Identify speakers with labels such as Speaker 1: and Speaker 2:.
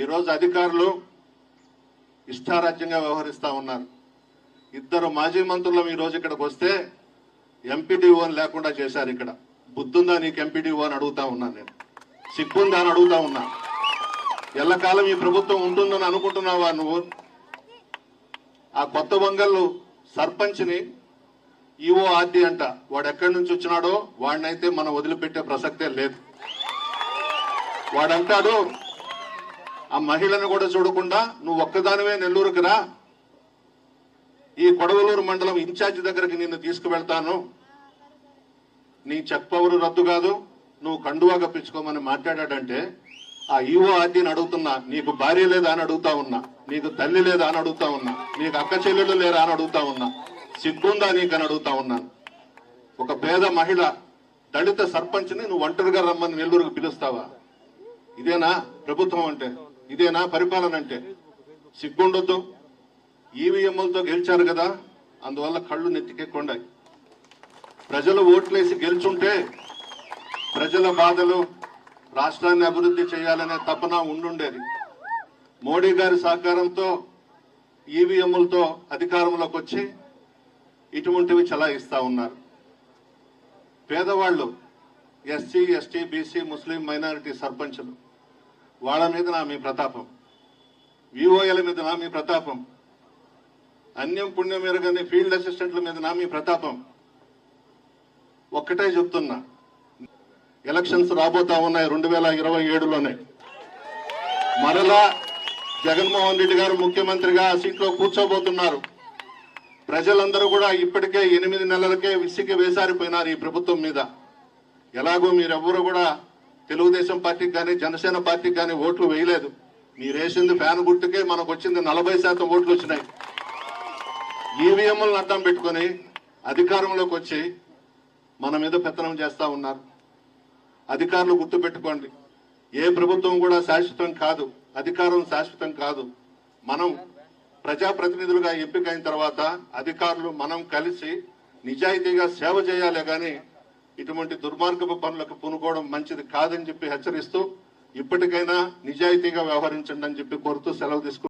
Speaker 1: ఈరోజు అధికారులు ఇష్టారాజ్యంగా వ్యవహరిస్తా ఉన్నారు. ఇద్దరు మాజీ మంత్రులు ఈ రోజు ఇక్కడికి వస్తే ఎంపీడీఓని లేకుండా చేశారు. ఇక్కడ బుద్ధుందా నీకు ఎంపీడీఓ అని అడుగుతా ఉన్నాను నేను, సిగ్గుందా అని అడుగుతా ఉన్నా. ఎల్లకాలం ఈ ప్రభుత్వం ఉంటుందని అనుకుంటున్నావా నువ్వు? ఆ కొత్త వంగళ్ళు సర్పంచ్ని ఈవో ఆర్డి అంట, వాడు ఎక్కడి నుంచి వచ్చినాడో వాడినైతే మనం వదిలిపెట్టే ప్రసక్తే లేదు. వాడంటాడు ఆ మహిళను కూడా చూడకుండా నువ్వు ఒక్కదానివే నెల్లూరుకి రా, ఈ కొడవలూరు మండలం ఇన్ఛార్జి దగ్గరికి నిన్ను తీసుకువెళ్తాను, నీ చెక్ పవర్ రద్దు కాదు, నువ్వు కండువా కప్పించుకోమని మాట్లాడాడంటే ఆ ఈవో ఆర్డీని అడుగుతున్నా, నీకు భార్య లేదా అని అడుగుతా ఉన్నా, నీకు తల్లి లేదా అని అడుగుతా ఉన్నా, నీకు అక్క చెల్లెళ్ళు లేరా అని అడుగుతా ఉన్నా, సిగ్గుందా నీకని అడుగుతా ఉన్నాను. ఒక పేద మహిళ దళిత సర్పంచ్ని నువ్వు ఒంటరిగా రమ్మని నెల్లూరుకు పిలుస్తావా? ఇదేనా ప్రభుత్వం అంటే? ఇదేనా పరిపాలన అంటే? సిగ్గుండొద్దు. ఈవీఎంలతో గెలిచారు కదా, అందువల్ల కళ్ళు నెత్తికెక్కొండాయి. ప్రజలు ఓట్లేసి గెలుచుంటే ప్రజల బాధలు, రాష్ట్రాన్ని అభివృద్ధి చేయాలనే తపన ఉండుండేది. మోడీ గారి సహకారంతో ఈవీఎంలతో అధికారంలోకి వచ్చి ఇటువంటివి చలాయిస్తా ఉన్నారు. పేదవాళ్ళు, ఎస్సీ, ఎస్టీ, బీసీ, ముస్లిం మైనారిటీ సర్పంచులు, వాళ్ళ మీద నా మీ ప్రతాపం, విఓఏల మీద నా మీ ప్రతాపం, అన్యం పుణ్యం ఎరగని ఫీల్డ్ అసిస్టెంట్ల మీద నా మీ ప్రతాపం. ఒక్కటే చెప్తున్నా, ఎలక్షన్స్ రాబోతా ఉన్నాయి 2027లోనే. మరలా జగన్మోహన్ రెడ్డి గారు ముఖ్యమంత్రిగా ఆ సీట్లో కూర్చోబోతున్నారు. ప్రజలందరూ కూడా ఇప్పటికే 8 నెలలకే విసిగి వేసారిపోయినారు ఈ ప్రభుత్వం మీద. ఎలాగో మీరెవ్వరూ కూడా తెలుగుదేశం పార్టీకి కానీ జనసేన పార్టీకి కానీ ఓట్లు వేయలేదు. మీరేసింది ఫ్యాన్ గుర్తుకే మనకు వచ్చింది 40% ఓట్లు వచ్చినాయి. ఈవీఎంలను అడ్డం పెట్టుకొని అధికారంలోకి వచ్చి మన మీద పెత్తనం చేస్తా ఉన్నారు. అధికారులు గుర్తుపెట్టుకోండి, ఏ ప్రభుత్వం కూడా శాశ్వతం కాదు, అధికారం శాశ్వతం కాదు. మనం ప్రజాప్రతినిధులుగా ఎంపికైన తర్వాత అధికారులు మనం కలిసి నిజాయితీగా సేవ చేయాలి, కానీ ఇటువంటి దుర్మార్గపు పనులకు పూనుకోవడం మంచిది కాదని చెప్పి హెచ్చరిస్తూ ఇప్పటికైనా నిజాయితీగా వ్యవహరించండి అని చెప్పి కోరుతూ సెలవు తీసుకుంటున్నాను.